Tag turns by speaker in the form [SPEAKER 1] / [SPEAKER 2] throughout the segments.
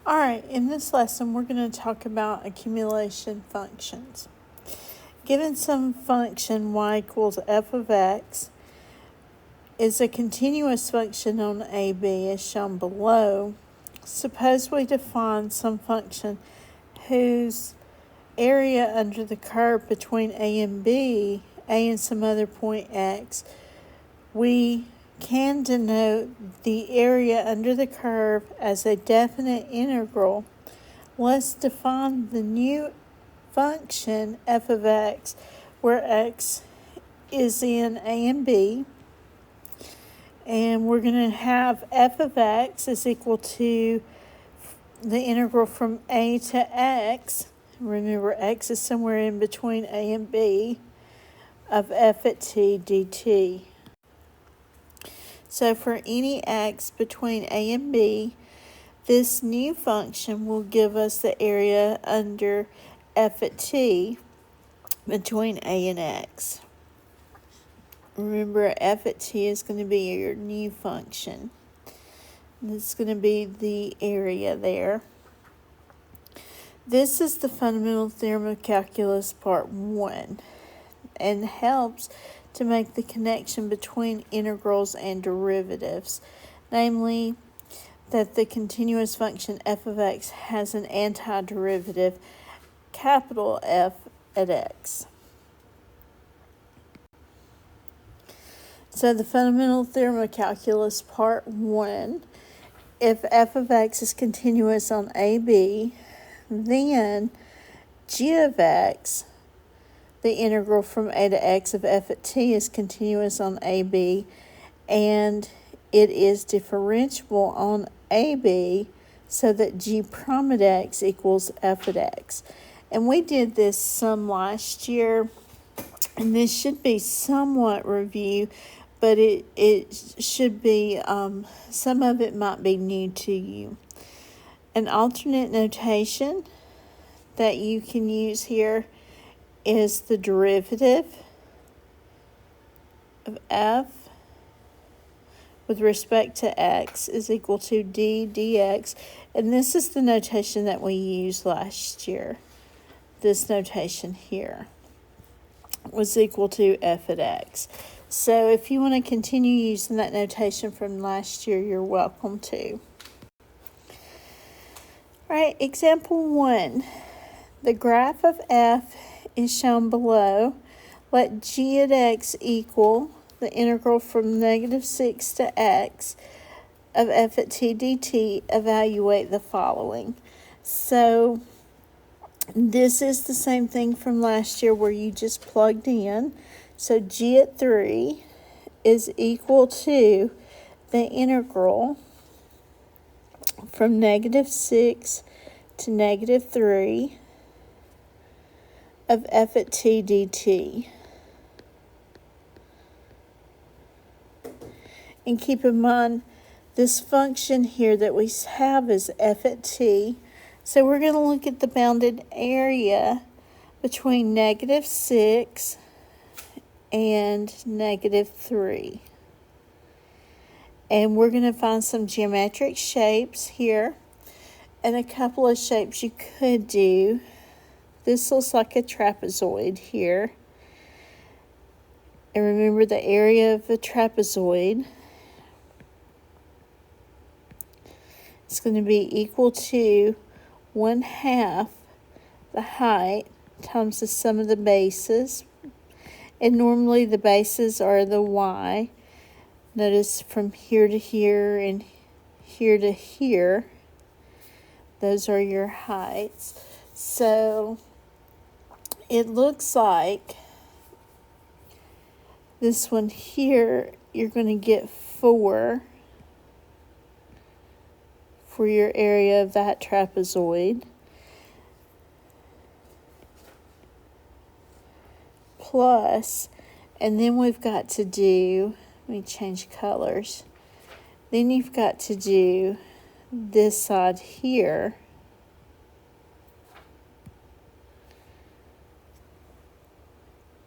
[SPEAKER 1] All right, in this lesson, we're going to talk about accumulation functions. Given some function y equals f of x is a continuous function on AB as shown below, suppose we define some function whose area under the curve between A and B, A and some other point x, we can denote the area under the curve as a definite integral. Let's define the new function f of x, where x is in A and B. And we're going to have f of x is equal to the integral from a to x. Remember, x is somewhere in between a and b of f at t dt. So for any x between a and b, this new function will give us the area under f at t between a and x. Remember, f at t is going to be your new function. This is going to be the area there. This is the fundamental theorem of calculus part 1 and helps to make the connection between integrals and derivatives, namely that the continuous function f of x has an antiderivative, capital F at x. So the fundamental theorem of calculus part 1, if f of x is continuous on AB, then g of x, the integral from a to x of f at t, is continuous on AB, and it is differentiable on AB so that g prime at x equals f at x. And we did this some last year, and this should be somewhat review, but it should be, some of it might be new to you. An alternate notation that you can use here is the derivative of f with respect to x is equal to d dx, and this is the notation that we used last year. This notation here was equal to f at x. So if you want to continue using that notation from last year, you're welcome to. All right, example 1. The graph of f is shown below. Let g at x equal the integral from -6 to x of f at t dt. Evaluate the following. So this is the same thing from last year where you just plugged in. So g at 3 is equal to the integral from -6 to -3 of f at t dt. And keep in mind, this function here that we have is f at t. So we're going to look at the bounded area between -6 and -3. And we're going to find some geometric shapes here and a couple of shapes you could do. This looks like a trapezoid here. And remember, the area of a trapezoid is going to be equal to 1/2 the height times the sum of the bases. And normally the bases are the y. Notice from here to here and here to here, those are your heights. So it looks like this one here, you're going to get 4 for your area of that trapezoid, plus, and then we've got to do, let me change colors, then you've got to do this side here,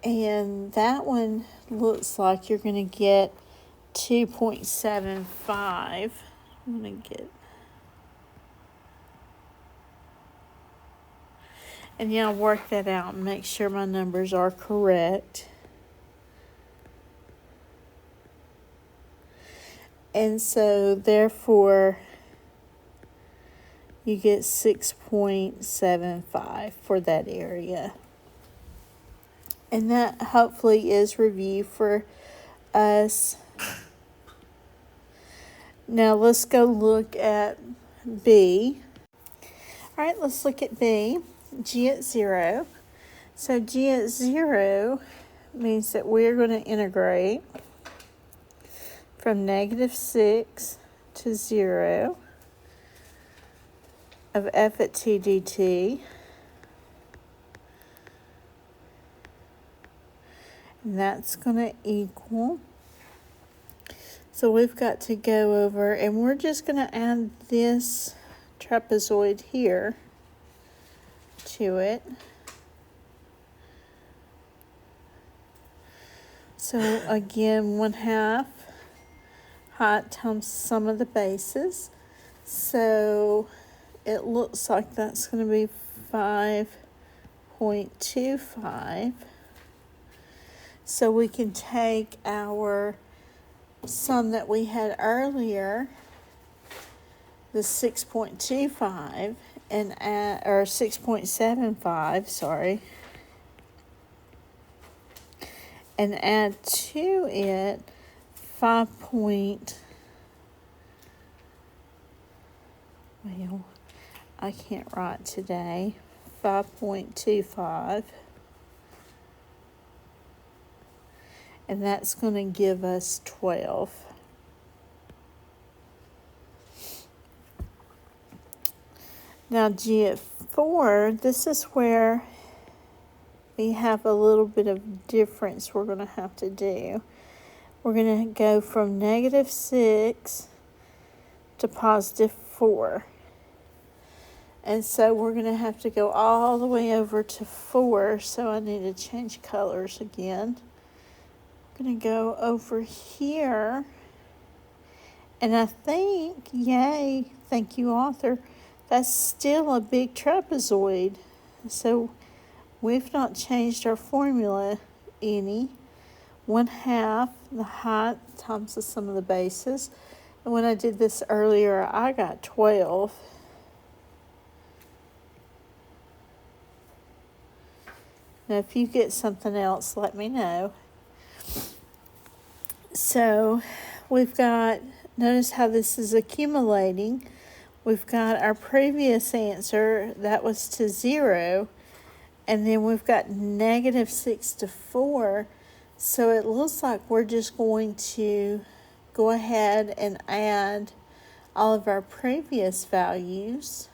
[SPEAKER 1] and that one looks like you're going to get 2.75. I'm going to get And yeah, I'll work that out and make sure my numbers are correct. And so therefore you get 6.75 for that area. And that hopefully is review for us. Now let's go look at B. All right, let's look at B. G at 0. So G at 0 means that we're going to integrate from -6 to 0 of f at t dt. And that's going to equal. So we've got to go over, and we're just going to add this trapezoid here to it. So again, 1/2 height times sum of the bases. So it looks like that's going to be 5.25. So we can take our sum that we had earlier, the 6.25, and add, or 6.75, sorry, and add to it 5 point, well, I can't write today, 5.25. And that's going to give us 12. Now G at 4, this is where we have a little bit of difference we're going to have to do. We're going to go from -6 to +4. And so we're going to have to go all the way over to 4, so I need to change colors again. I'm going to go over here, and I think, yay, thank you, author, that's still a big trapezoid. So we've not changed our formula any. 1/2 the height times the sum of the bases. And when I did this earlier, I got 12. Now, if you get something else, let me know. So we've got, notice how this is accumulating. We've got our previous answer, that was to 0. And then we've got -6 to 4. So it looks like we're just going to go ahead and add all of our previous values,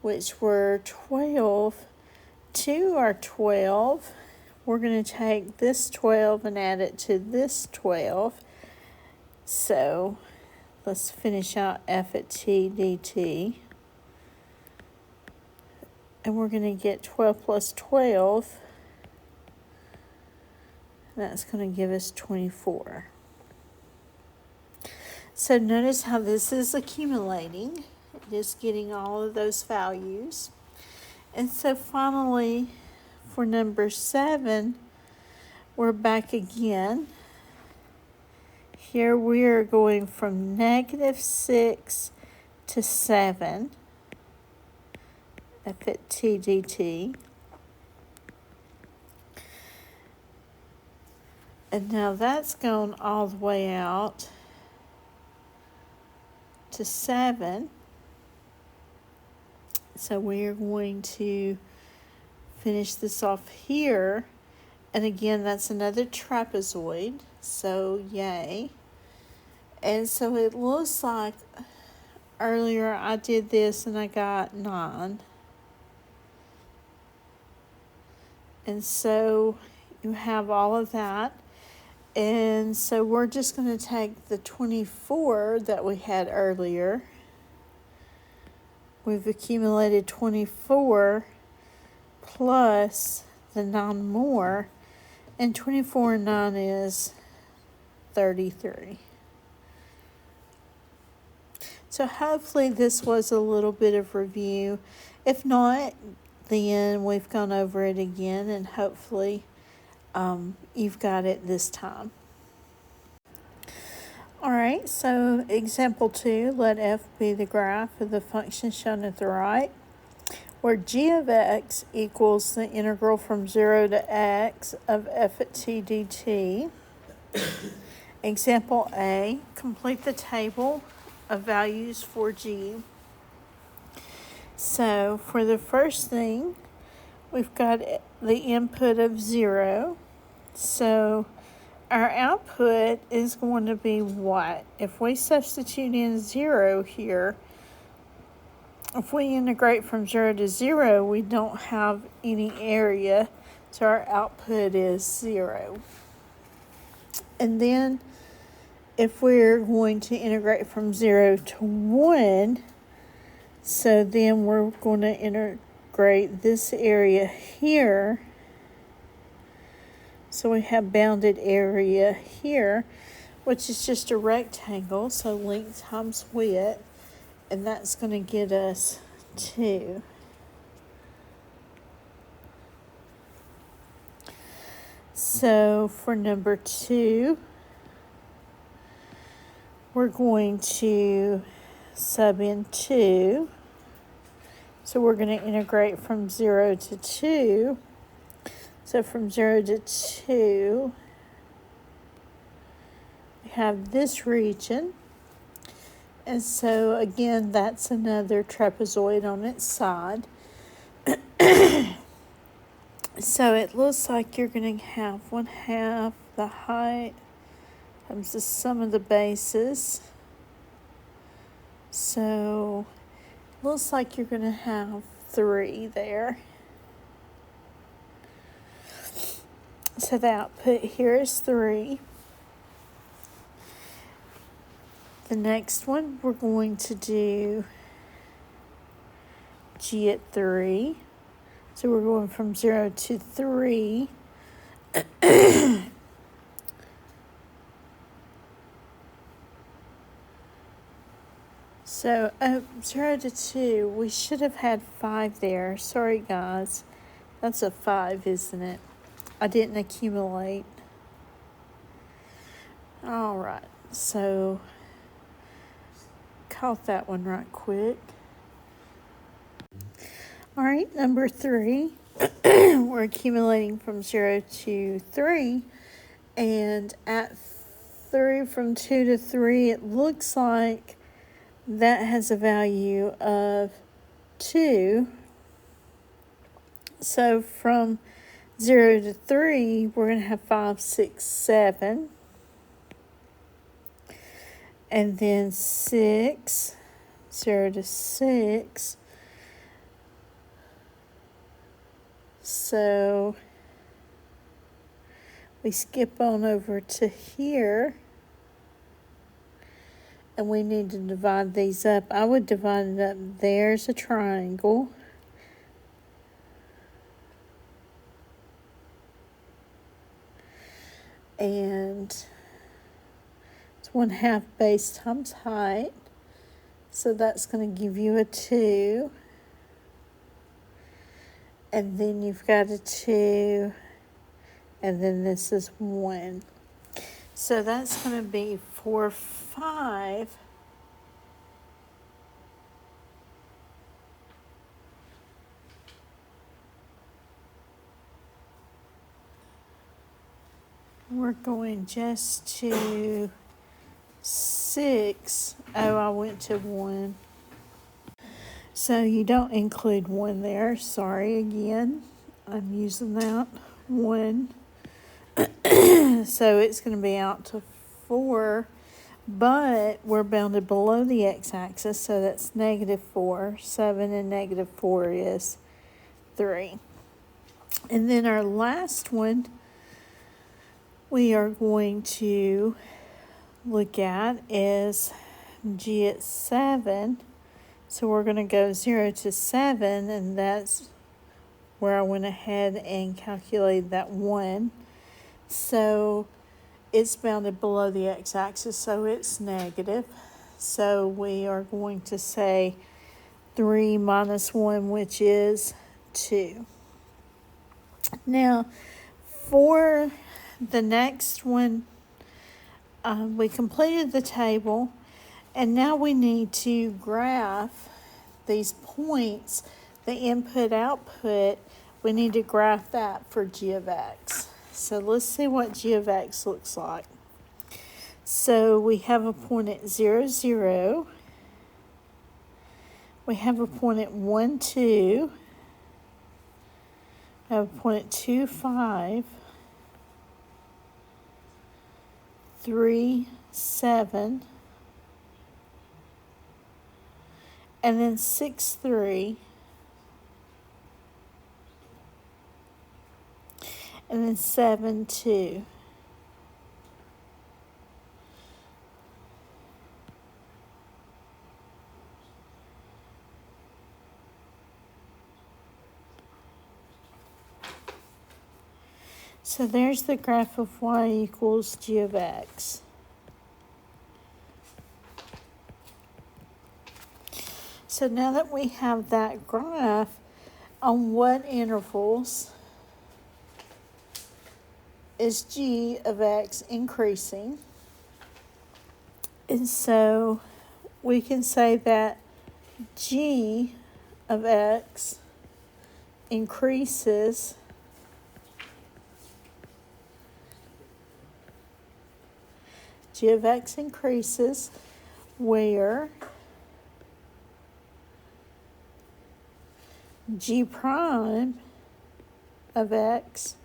[SPEAKER 1] which were 12, to our 12. We're going to take this 12 and add it to this 12. So let's finish out f at t dt. And we're going to get 12 plus 12. That's going to give us 24. So notice how this is accumulating. It is getting all of those values. And so finally, for number 7, we're back again. Here we are going from -6 to 7. F at t dt. And now that's gone all the way out to 7. So we are going to finish this off here. And again, that's another trapezoid. So yay. And so it looks like earlier I did this and I got 9. And so you have all of that. And so we're just going to take the 24 that we had earlier. We've accumulated 24 plus the 9 more. And 24 and 9 is 33. So hopefully this was a little bit of review. If not, then we've gone over it again, and hopefully you've got it this time. All right, so example 2, let f be the graph of the function shown at the right, where g of x equals the integral from 0 to x of f at t dt. Example A, complete the table of values for g. So for the first thing, we've got the input of 0. So our output is going to be what? If we substitute in 0 here, if we integrate from 0 to 0, we don't have any area, so our output is 0. And then if we're going to integrate from 0 to 1, so then we're going to integrate this area here. So we have bounded area here, which is just a rectangle, so length times width, and that's going to get us 2. So for number 2, we're going to sub in 2. So we're going to integrate from 0 to 2. So from 0 to 2, we have this region. And so again, that's another trapezoid on its side. So it looks like you're going to have 1/2 the height times the sum of the bases. So it looks like you're going to have 3 there. So the output here is 3. The next one, we're going to do g at 3. So we're going from 0 to 3. So 0 to 2, we should have had 5 there. Sorry, guys. That's a 5, isn't it? I didn't accumulate. All right, so caught that one right quick. All right, number 3, we're accumulating from 0 to 3, and at 3 from 2 to 3, it looks like that has a value of 2. So from 0 to 3, we're going to have 5, 6, 7. And then 6, 0 to 6. So we skip on over to here. And we need to divide these up. I would divide it up. There's a triangle. And it's 1/2 base times height. So that's going to give you a 2. And then you've got a 2. And then this is 1. So that's going to be 4, 5. We're going just to 6. Oh, I went to 1. So you don't include 1 there. Sorry again. I'm using that 1. So it's going to be out to 4. But we're bounded below the x-axis, so that's -4. 7 and -4 is 3. And then our last one we are going to look at is g at 7. So we're going to go 0 to 7, and that's where I went ahead and calculated that 1. So it's bounded below the x-axis, so it's negative. So we are going to say 3 minus 1, which is 2. Now, for the next one, we completed the table, and now we need to graph these points, the input-output. We need to graph that for g of x. So let's see what g of x looks like. So we have a point at 0, 0. We have a point at 1, 2. We have a point at 2, 5. 3, 7. And then 6, 3. And then 7, 2. So there's the graph of y equals g of x. So now that we have that graph, on what intervals is g of x increasing? And so we can say that g of x increases g of x increases where g prime of x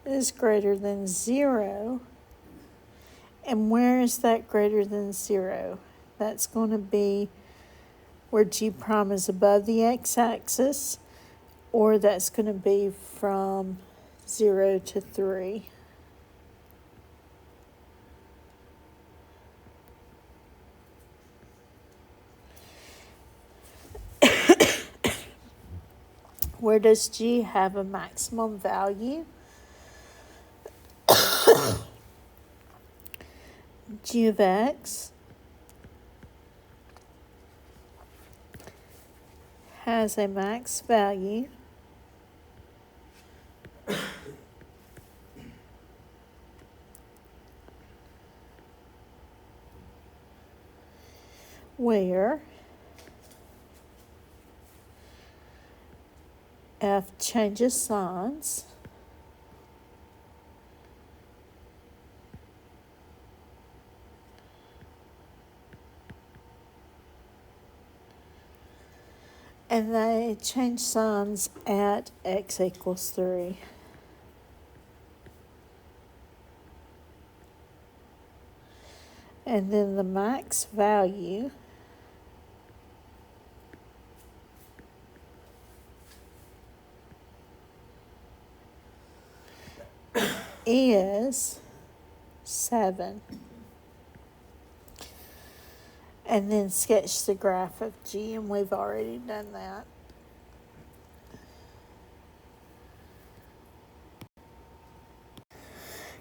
[SPEAKER 1] is greater than 0. And where is that greater than 0? That's going to be where g prime is above the x-axis, or that's going to be from 0 to 3. Where does g have a maximum value? G of x has a max value where f changes signs and they change signs at x equals 3. And then the max value is 7. And then sketch the graph of g, and we've already done that.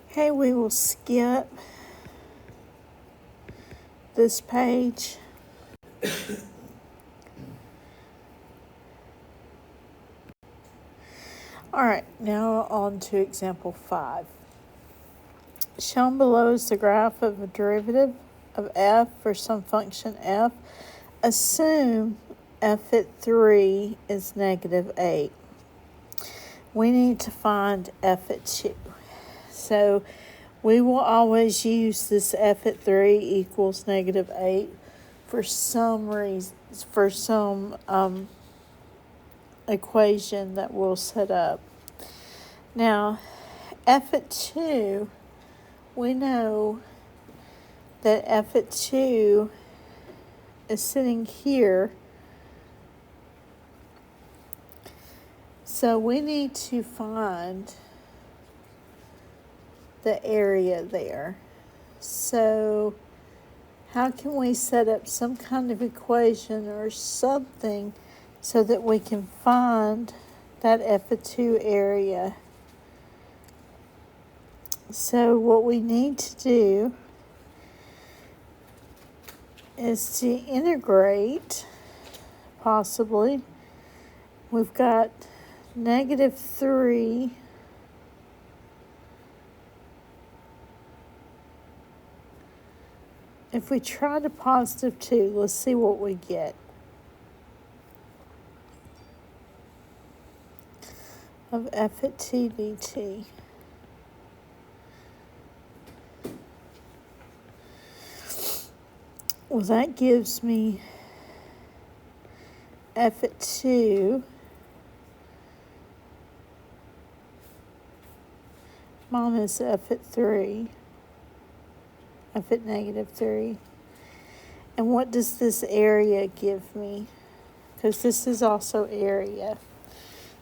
[SPEAKER 1] Okay, we will skip this page. All right, now on to example 5. Shown below is the graph of a derivative of f for some function f. Assume f at 3 is negative 8. We need to find f at 2. So we will always use this f at 3 equals negative 8 for some reason, for some equation that we'll set up. Now, f at 2, we know that f at 2 is sitting here. So we need to find the area there. So how can we set up some kind of equation or something so that we can find that f at 2 area? So what we need to do is to integrate, possibly. We've got negative 3 if we try to positive 2, let's see what we get. Of f at t dt. Well, that gives me f at 2 minus f at 3, f at negative 3. And what does this area give me? Because this is also area.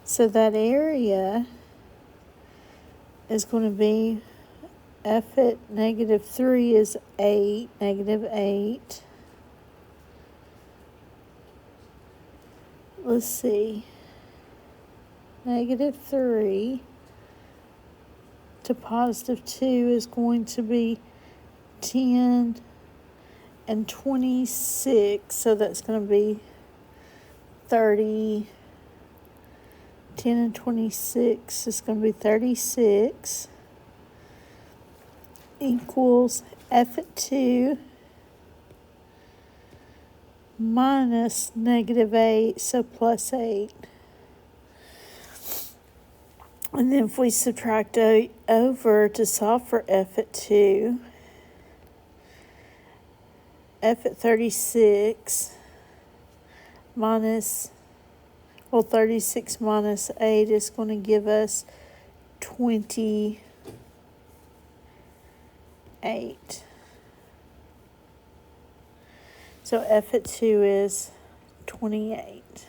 [SPEAKER 1] So that area is going to be f at negative 3 is 8, negative 8. Let's see. Negative 3 to positive 2 is going to be 10 and 26. So that's going to be 30. 10 and 26 is going to be 36 equals f at 2 minus negative 8, so plus 8. And then if we subtract 8 over to solve for f at 2, f at 36 minus, well, 36 minus 8 is going to give us 28. So f at 2 is 28.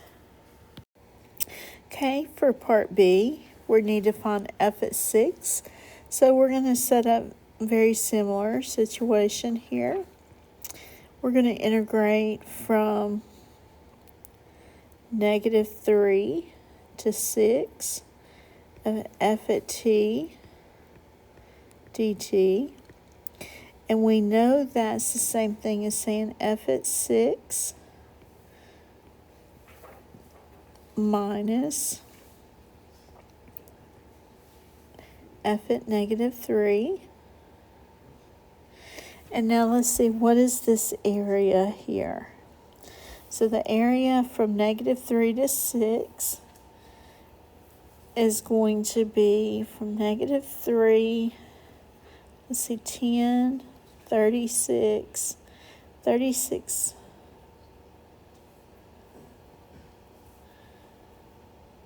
[SPEAKER 1] Okay, for part B, we need to find f at 6. So we're going to set up a very similar situation here. We're going to integrate from negative 3 to 6 of f at t dt. And we know that's the same thing as saying f at 6 minus f at negative 3. And now let's see, what is this area here? So the area from negative 3 to 6 is going to be from negative 3, let's see, 10, 36, 36.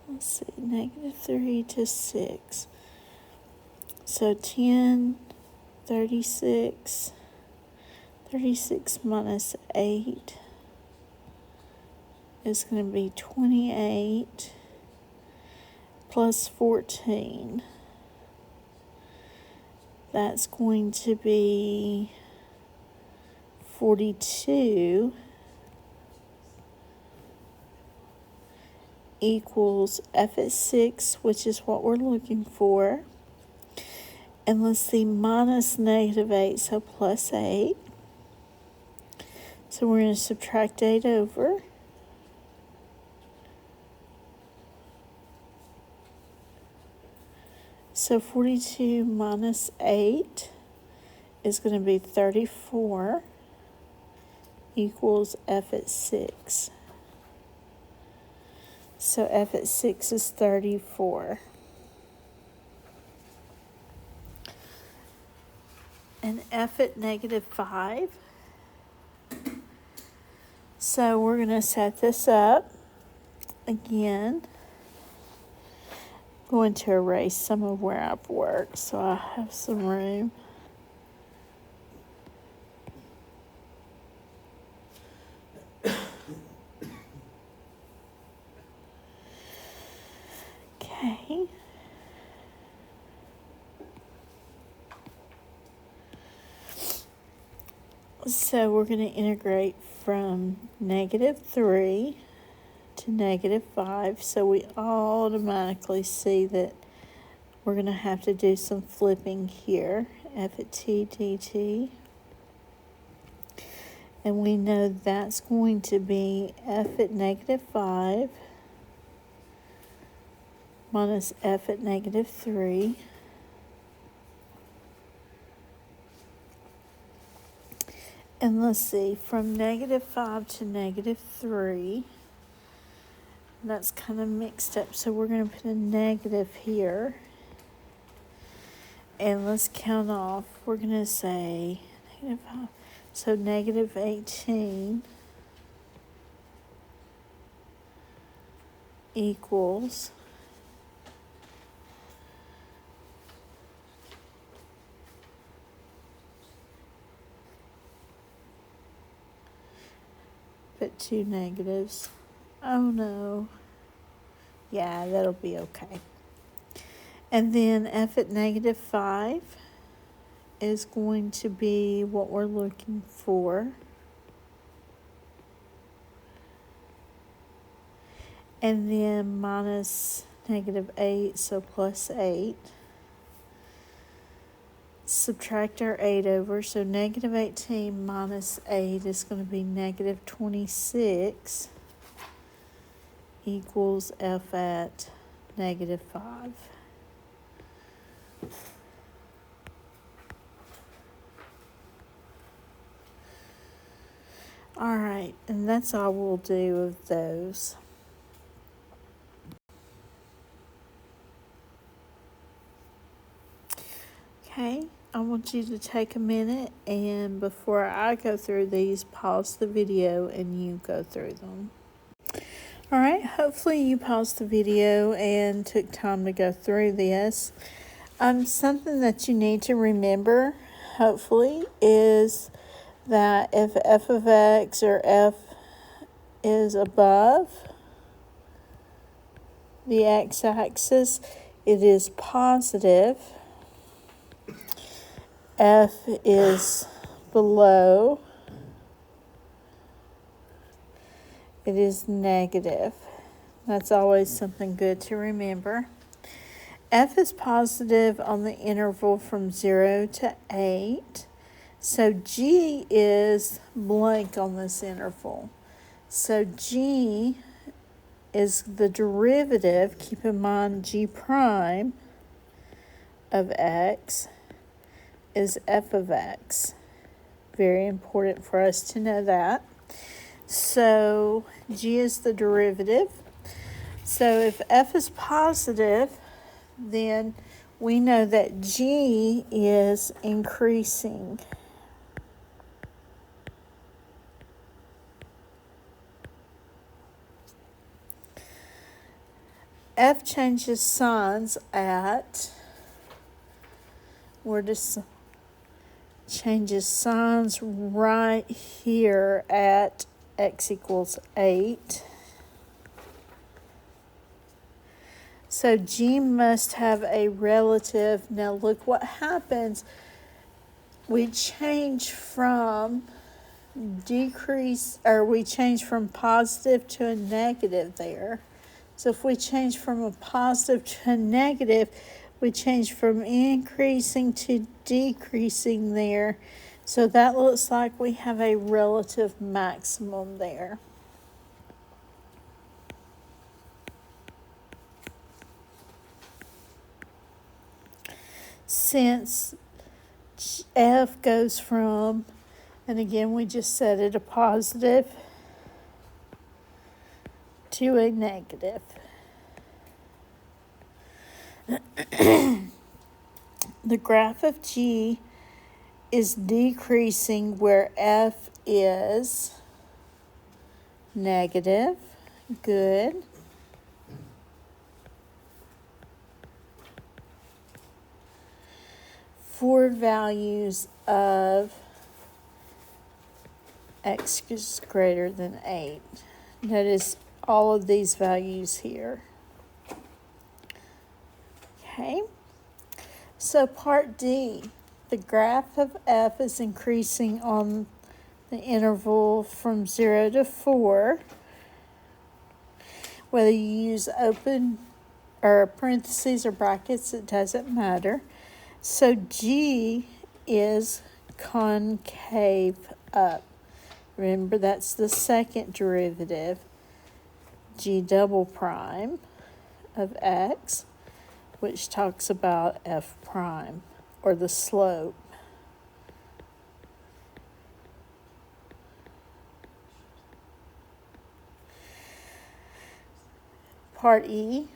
[SPEAKER 1] Let's see, negative 3 to 6. So 10, 36, 36 minus 8 is going to be 28 plus 14. That's going to be 42 equals f at 6, which is what we're looking for. And let's see, minus negative 8, so plus 8. So we're going to subtract 8 over. So 42 minus 8 is going to be 34 equals f at 6. So f at 6 is 34. And f at negative 5. So we're going to set this up again. Going to erase some of where I've worked so I have some room. Okay. So we're going to integrate from negative 3 to negative 5, so we automatically see that we're going to have to do some flipping here, f at t dt. And we know that's going to be f at negative 5 minus f at negative 3. And let's see, from negative 5 to negative 3, that's kind of mixed up, so we're going to put a negative here. And let's count off. We're going to say negative 5. So negative 18 equals put 2 negatives. Oh no. Yeah, that'll be okay. And then f at negative 5 is going to be what we're looking for. And then minus negative 8, so plus 8. Subtract our 8 over, so negative 18 minus 8 is going to be negative 26 equals f at negative 5. All right, and that's all we'll do of those. Okay, I want you to take a minute, and before I go through these, pause the video and you go through them. All right, hopefully you paused the video and took time to go through this. Something that you need to remember, hopefully, is that if f of x or f is above the x-axis, it is positive. F is below, it is negative. That's always something good to remember. F is positive on the interval from 0 to 8. So G is blank on this interval. So G is the derivative, keep in mind G prime of x is f of x. Very important for us to know that. So G is the derivative. So if f is positive, then we know that G is increasing. F changes signs at, changes signs right here at x equals 8. So G must have a relative. Now look what happens. We change from we change from positive to a negative there. So if we change from a positive to a negative, we change from increasing to decreasing there. So that looks like we have a relative maximum there. Since F goes from, and again we just set it a positive to a negative. The graph of G is decreasing where F is negative. Good. For values of x is greater than 8. Notice all of these values here. Okay. So part D, the graph of f is increasing on the interval from 0 to 4. Whether you use open or parentheses or brackets, it doesn't matter. So G is concave up. Remember, that's the second derivative, G double prime of x, which talks about f prime, or the slope. Part E,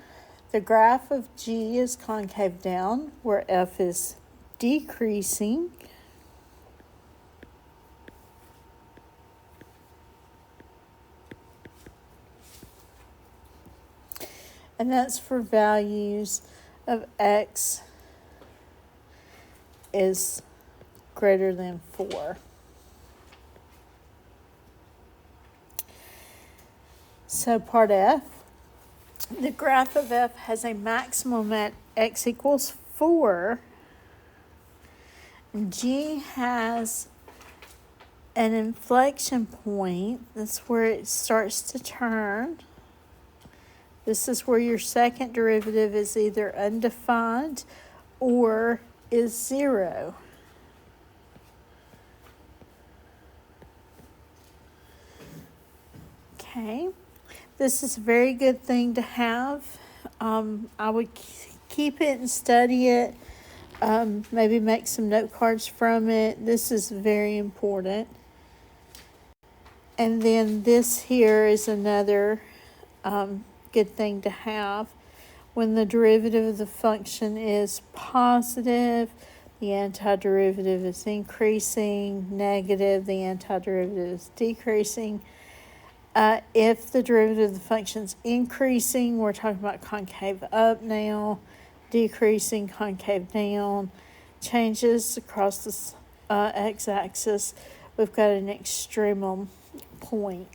[SPEAKER 1] the graph of G is concave down, where f is decreasing. And that's for values of x is greater than 4. So part F, the graph of f has a maximum at x equals 4. G has an inflection point. That's where it starts to turn. This is where your second derivative is either undefined or is 0. Okay, this is a very good thing to have. I would keep it and study it. Maybe make some note cards from it. This is very important. And then this here is another good thing to have. When the derivative of the function is positive, the antiderivative is increasing. Negative, the antiderivative is decreasing. If the derivative of the function is increasing, we're talking about concave up now. Decreasing, concave down. Changes across the x-axis, we've got an extremum point.